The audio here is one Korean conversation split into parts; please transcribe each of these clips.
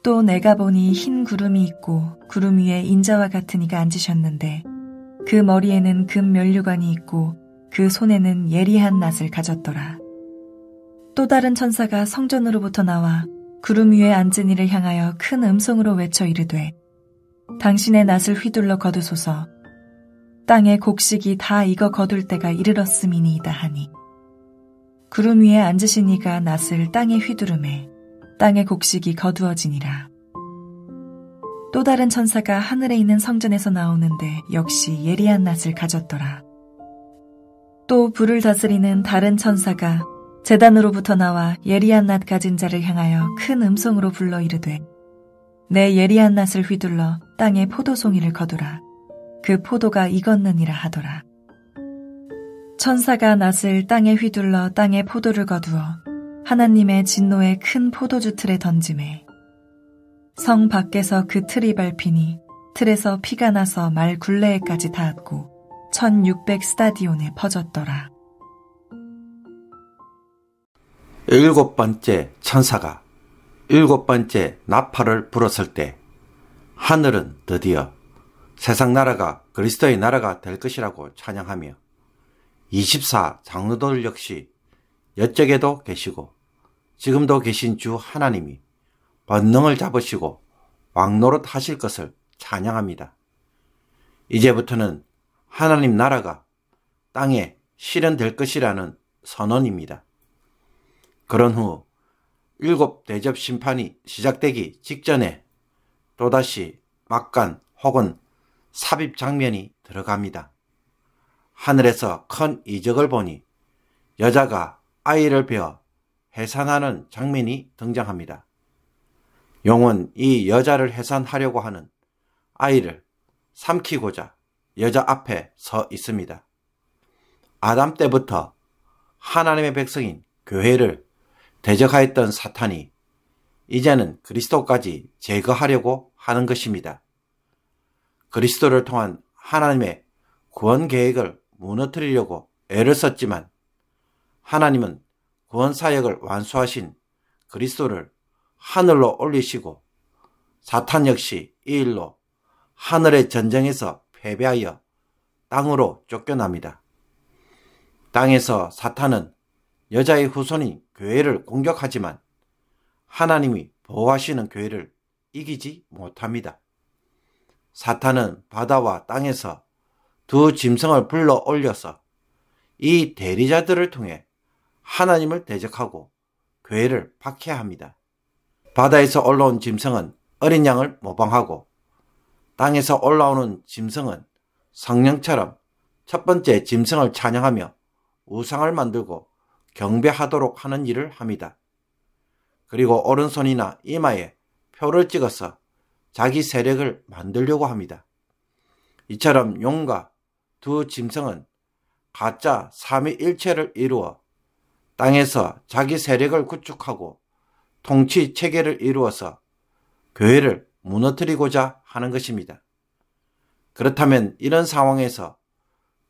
또 내가 보니 흰 구름이 있고 구름 위에 인자와 같은 이가 앉으셨는데 그 머리에는 금 면류관이 있고 그 손에는 예리한 낫을 가졌더라. 또 다른 천사가 성전으로부터 나와 구름 위에 앉은 이를 향하여 큰 음성으로 외쳐 이르되 당신의 낫을 휘둘러 거두소서. 땅의 곡식이 다 익어 거둘 때가 이르렀음이니이다 하니 구름 위에 앉으신 이가 낫을 땅에 휘두르매 땅의 곡식이 거두어지니라. 또 다른 천사가 하늘에 있는 성전에서 나오는데 역시 예리한 낫을 가졌더라. 또 불을 다스리는 다른 천사가 제단으로부터 나와 예리한 낫 가진 자를 향하여 큰 음성으로 불러 이르되 내 예리한 낫을 휘둘러 땅에 포도송이를 거두라. 그 포도가 익었느니라 하더라. 천사가 낫을 땅에 휘둘러 땅에 포도를 거두어 하나님의 진노의 큰 포도주 틀에 던지매 성 밖에서 그 틀이 밟히니 틀에서 피가 나서 말 굴레에까지 닿았고 1600 스타디온에 퍼졌더라. 일곱 번째 천사가 일곱 번째 나팔을 불었을 때 하늘은 드디어 세상 나라가 그리스도의 나라가 될 것이라고 찬양하며 24 장로들 역시 여쪽에도 계시고 지금도 계신 주 하나님이 권능을 잡으시고 왕노릇 하실 것을 찬양합니다. 이제부터는 하나님 나라가 땅에 실현될 것이라는 선언입니다. 그런 후 일곱 대접 심판이 시작되기 직전에 또다시 막간 혹은 삽입 장면이 들어갑니다. 하늘에서 큰 이적을 보니 여자가 아이를 베어 해산하는 장면이 등장합니다. 용은 이 여자를 해산하려고 하는 아이를 삼키고자 여자 앞에 서 있습니다. 아담 때부터 하나님의 백성인 교회를 대적하였던 사탄이 이제는 그리스도까지 제거하려고 하는 것입니다. 그리스도를 통한 하나님의 구원 계획을 무너뜨리려고 애를 썼지만 하나님은 구원 사역을 완수하신 그리스도를 하늘로 올리시고 사탄 역시 이 일로 하늘의 전쟁에서 패배하여 땅으로 쫓겨납니다. 땅에서 사탄은 여자의 후손인 교회를 공격하지만 하나님이 보호하시는 교회를 이기지 못합니다. 사탄은 바다와 땅에서 두 짐승을 불러 올려서 이 대리자들을 통해 하나님을 대적하고 교회를 박해합니다. 바다에서 올라온 짐승은 어린 양을 모방하고 땅에서 올라오는 짐승은 성령처럼 첫 번째 짐승을 찬양하며 우상을 만들고 경배하도록 하는 일을 합니다. 그리고 오른손이나 이마에 표를 찍어서 자기 세력을 만들려고 합니다. 이처럼 용과 두 짐승은 가짜 삼위일체를 이루어 땅에서 자기 세력을 구축하고 통치 체계를 이루어서 교회를 무너뜨리고자 하는 것입니다. 그렇다면 이런 상황에서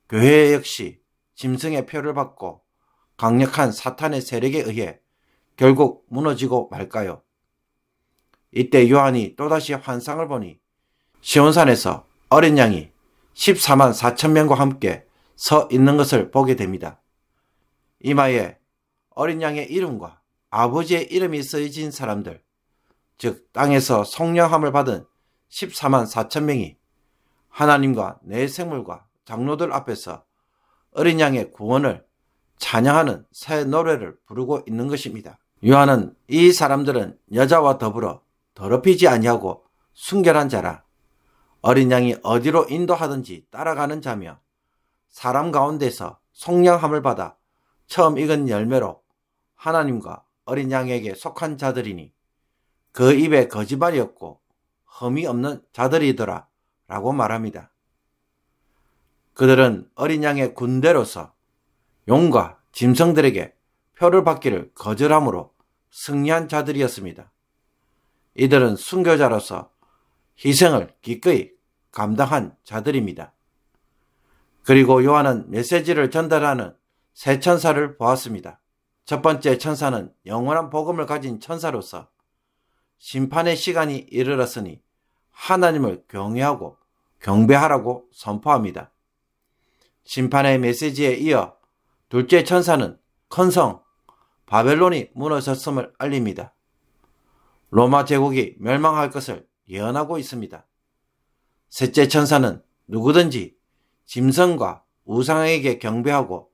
교회 역시 짐승의 표를 받고 강력한 사탄의 세력에 의해 결국 무너지고 말까요? 이때 요한이 또다시 환상을 보니 시온산에서 어린 양이 14만 4천 명과 함께 서 있는 것을 보게 됩니다. 이마에 어린 양의 이름과 아버지의 이름이 쓰여진 사람들, 즉 땅에서 성령함을 받은 14만 4천 명이 하나님과 내 생물과 장로들 앞에서 어린 양의 구원을 찬양하는 새 노래를 부르고 있는 것입니다. 요한은 이 사람들은 여자와 더불어 더럽히지 아니하고 순결한 자라 어린 양이 어디로 인도하든지 따라가는 자며 사람 가운데서 성령함을 받아 처음 익은 열매로 하나님과 어린 양에게 속한 자들이니 그 입에 거짓말이 없고 흠이 없는 자들이더라 라고 말합니다. 그들은 어린 양의 군대로서 용과 짐승들에게 표를 받기를 거절함으로 승리한 자들이었습니다. 이들은 순교자로서 희생을 기꺼이 감당한 자들입니다. 그리고 요한은 메시지를 전달하는 세 천사를 보았습니다. 첫 번째 천사는 영원한 복음을 가진 천사로서 심판의 시간이 이르렀으니 하나님을 경외하고 경배하라고 선포합니다. 심판의 메시지에 이어 둘째 천사는 큰 성 바벨론이 무너졌음을 알립니다. 로마 제국이 멸망할 것을 예언하고 있습니다. 셋째 천사는 누구든지 짐승과 우상에게 경배하고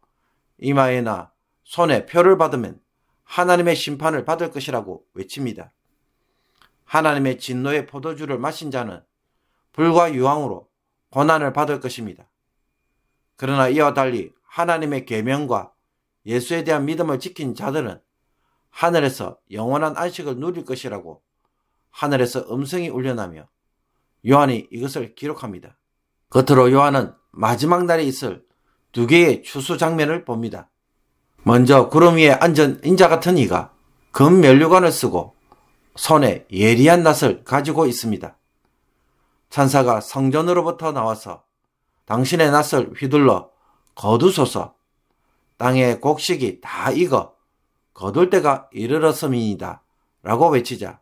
이마에나 손에 표를 받으면 하나님의 심판을 받을 것이라고 외칩니다. 하나님의 진노의 포도주를 마신 자는 불과 유황으로 고난을 받을 것입니다. 그러나 이와 달리 하나님의 계명과 예수에 대한 믿음을 지킨 자들은 하늘에서 영원한 안식을 누릴 것이라고 하늘에서 음성이 울려나며 요한이 이것을 기록합니다. 겉으로 요한은 마지막 날에 있을 두 개의 추수 장면을 봅니다. 먼저 구름 위에 앉은 인자 같은 이가 금 면류관을 쓰고 손에 예리한 낫을 가지고 있습니다. 천사가 성전으로부터 나와서 당신의 낫을 휘둘러 거두소서, 땅의 곡식이 다 익어 거둘 때가 이르렀음이니이다 라고 외치자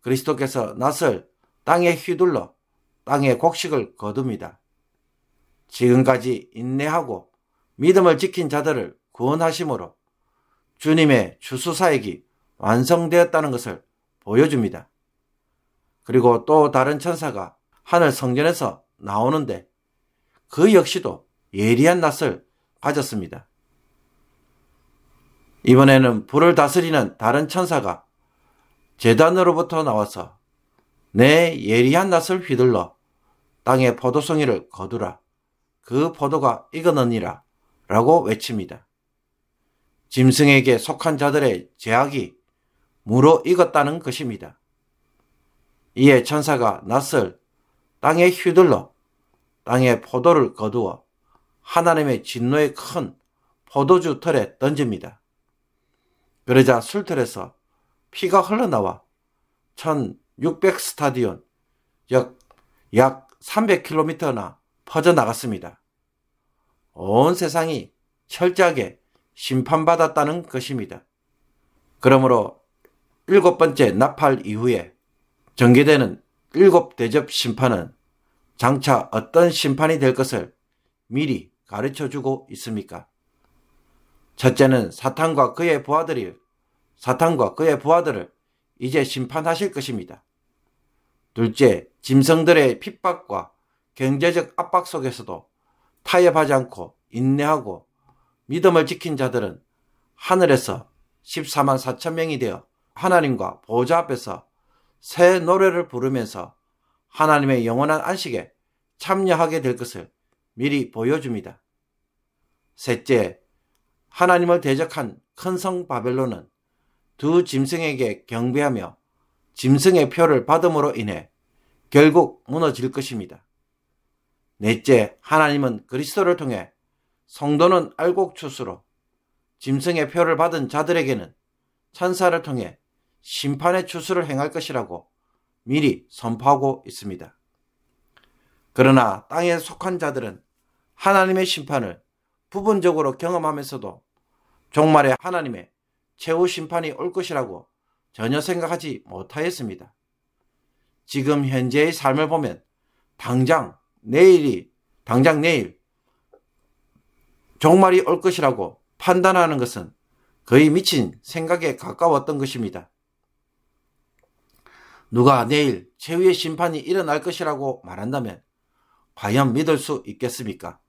그리스도께서 낫을 땅에 휘둘러 땅의 곡식을 거둡니다. 지금까지 인내하고 믿음을 지킨 자들을 구원하심으로 주님의 추수사역이 완성되었다는 것을 보여줍니다. 그리고 또 다른 천사가 하늘 성전에서 나오는데 그 역시도 예리한 낫을 가졌습니다. 이번에는 불을 다스리는 다른 천사가 제단으로부터 나와서 내 예리한 낫을 휘둘러 땅의 포도송이를 거두라. 그 포도가 익었느니라 라고 외칩니다. 짐승에게 속한 자들의 죄악이 무로 익었다는 것입니다. 이에 천사가 낫을 땅에 휘둘러 땅에 포도를 거두어 하나님의 진노의 큰 포도주 틀에 던집니다. 그러자 술틀에서 피가 흘러나와 1600 스타디온, 약 300km나 퍼져나갔습니다. 온 세상이 철저하게 심판받았다는 것입니다. 그러므로 7번째 나팔 이후에 전개되는 7대접 심판은 장차 어떤 심판이 될 것을 미리 가르쳐주고 있습니까? 첫째는 사탄과 그의 부하들을 이제 심판하실 것입니다. 둘째, 짐승들의 핍박과 경제적 압박 속에서도 타협하지 않고 인내하고 믿음을 지킨 자들은 하늘에서 14만 4천 명이 되어 하나님과 보좌 앞에서 새 노래를 부르면서 하나님의 영원한 안식에 참여하게 될 것을 미리 보여줍니다. 셋째, 하나님을 대적한 큰 성 바벨론은 두 짐승에게 경배하며 짐승의 표를 받음으로 인해 결국 무너질 것입니다. 넷째, 하나님은 그리스도를 통해 성도는 알곡추수로 짐승의 표를 받은 자들에게는 천사를 통해 심판의 추수를 행할 것이라고 미리 선포하고 있습니다. 그러나 땅에 속한 자들은 하나님의 심판을 부분적으로 경험하면서도 종말에 하나님의 최후 심판이 올 것이라고 전혀 생각하지 못하였습니다. 지금 현재의 삶을 보면 당장 내일 종말이 올 것이라고 판단하는 것은 거의 미친 생각에 가까웠던 것입니다. 누가 내일 최후의 심판이 일어날 것이라고 말한다면 과연 믿을 수 있겠습니까?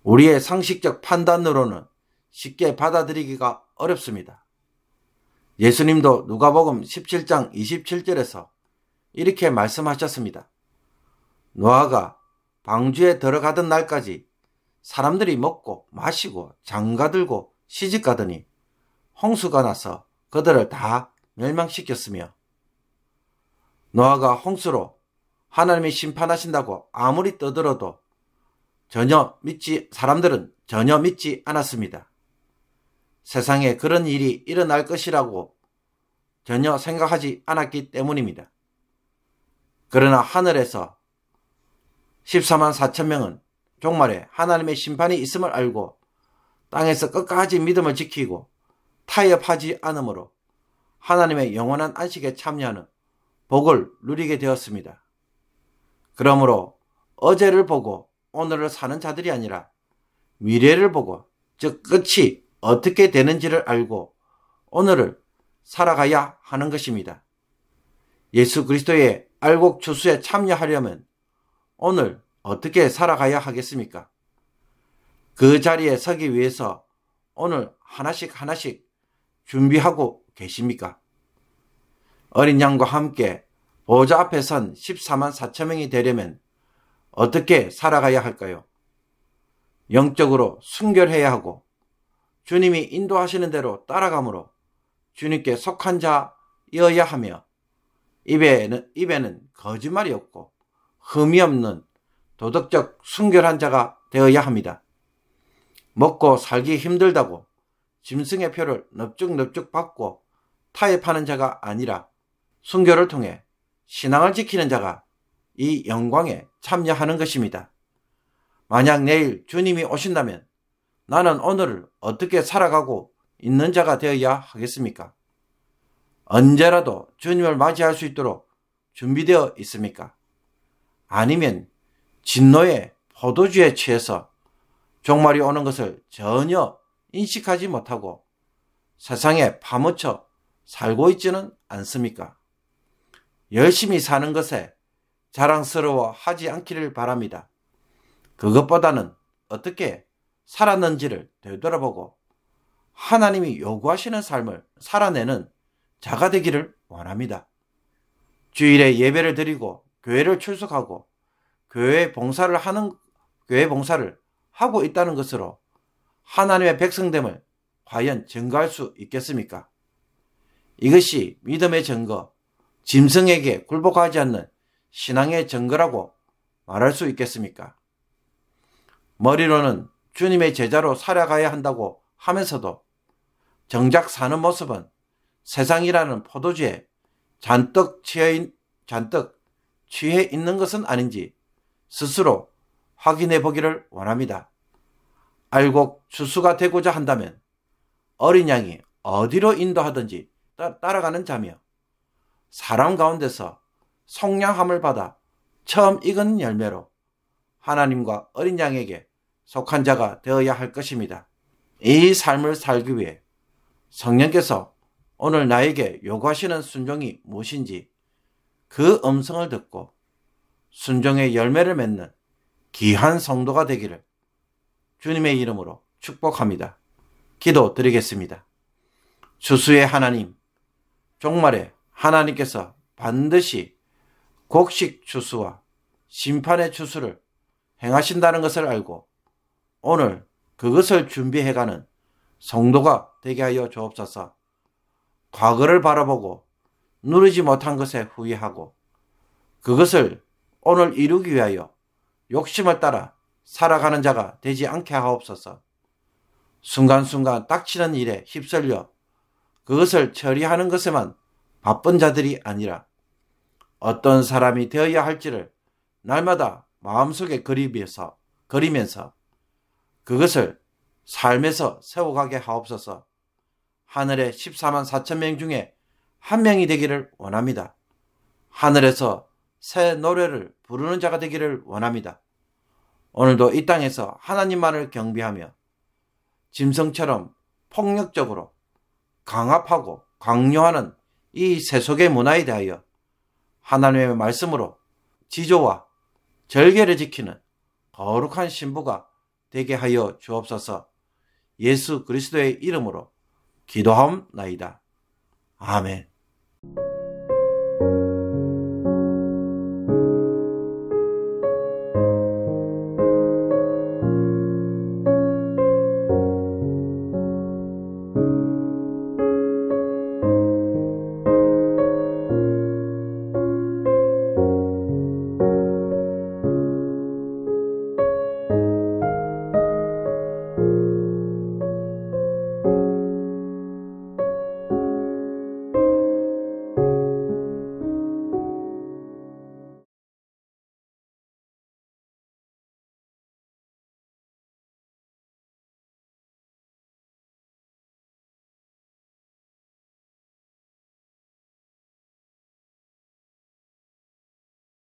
우리의 상식적 판단으로는 쉽게 받아들이기가 어렵습니다. 예수님도 누가복음 17장 27절에서 이렇게 말씀하셨습니다. 노아가 방주에 들어가던 날까지 사람들이 먹고 마시고 장가들고 시집가더니 홍수가 나서 그들을 다 멸망시켰으며 노아가 홍수로 하나님이 심판하신다고 아무리 떠들어도 사람들은 전혀 믿지 않았습니다. 세상에 그런 일이 일어날 것이라고 전혀 생각하지 않았기 때문입니다. 그러나 하늘에서 14만 4천 명은 종말에 하나님의 심판이 있음을 알고 땅에서 끝까지 믿음을 지키고 타협하지 않으므로 하나님의 영원한 안식에 참여하는 복을 누리게 되었습니다. 그러므로 어제를 보고 오늘을 사는 자들이 아니라 미래를 보고, 즉 끝이 어떻게 되는지를 알고 오늘을 살아가야 하는 것입니다. 예수 그리스도의 알곡 추수에 참여하려면 오늘 어떻게 살아가야 하겠습니까? 그 자리에 서기 위해서 오늘 하나씩 준비하고 계십니까? 어린 양과 함께 보좌 앞에 선 14만 4천 명이 되려면 어떻게 살아가야 할까요? 영적으로 순결해야 하고 주님이 인도하시는 대로 따라가므로 주님께 속한 자여야 하며 입에는 거짓말이 없고 흠이 없는 도덕적 순결한 자가 되어야 합니다. 먹고 살기 힘들다고 짐승의 표를 넙죽넙죽 받고 타협하는 자가 아니라 순교를 통해 신앙을 지키는 자가 이 영광에 참여하는 것입니다. 만약 내일 주님이 오신다면 나는 오늘을 어떻게 살아가고 있는 자가 되어야 하겠습니까? 언제라도 주님을 맞이할 수 있도록 준비되어 있습니까? 아니면 진노의 포도주에 취해서 종말이 오는 것을 전혀 인식하지 못하고 세상에 파묻혀 살고 있지는 않습니까? 열심히 사는 것에 자랑스러워하지 않기를 바랍니다. 그것보다는 어떻게 살았는지를 되돌아보고 하나님이 요구하시는 삶을 살아내는 자가 되기를 원합니다. 주일에 예배를 드리고 교회를 출석하고 교회 봉사를 하고 있다는 것으로 하나님의 백성됨을 과연 증거할 수 있겠습니까? 이것이 믿음의 증거, 짐승에게 굴복하지 않는 신앙의 증거라고 말할 수 있겠습니까? 머리로는 주님의 제자로 살아가야 한다고 하면서도 정작 사는 모습은 세상이라는 포도주에 잔뜩 취해 있는 것은 아닌지 스스로 확인해 보기를 원합니다. 알곡 추수가 되고자 한다면 어린 양이 어디로 인도하든지 따라가는 자며 사람 가운데서 속량함을 받아 처음 익은 열매로 하나님과 어린 양에게 속한 자가 되어야 할 것입니다. 이 삶을 살기 위해 성령께서 오늘 나에게 요구하시는 순종이 무엇인지 그 음성을 듣고 순종의 열매를 맺는 귀한 성도가 되기를 주님의 이름으로 축복합니다. 기도드리겠습니다. 추수의 하나님, 종말에 하나님께서 반드시 곡식 추수와 심판의 추수를 행하신다는 것을 알고 오늘 그것을 준비해가는 성도가 되게 하여 주옵소서. 과거를 바라보고 누리지 못한 것에 후회하고 그것을 오늘 이루기 위하여 욕심을 따라 살아가는 자가 되지 않게 하옵소서. 순간순간 닥치는 일에 휩쓸려 그것을 처리하는 것에만 바쁜 자들이 아니라 어떤 사람이 되어야 할지를 날마다 마음속에 그리면서 그것을 삶에서 세워가게 하옵소서. 하늘의 14만 4천 명 중에 한 명이 되기를 원합니다. 하늘에서 새 노래를 부르는 자가 되기를 원합니다. 오늘도 이 땅에서 하나님만을 경배하며 짐승처럼 폭력적으로 강압하고 강요하는 이 세속의 문화에 대하여 하나님의 말씀으로 지조와 절개를 지키는 거룩한 신부가 되게 하여 주옵소서. 예수 그리스도의 이름으로 기도하옵나이다. 아멘.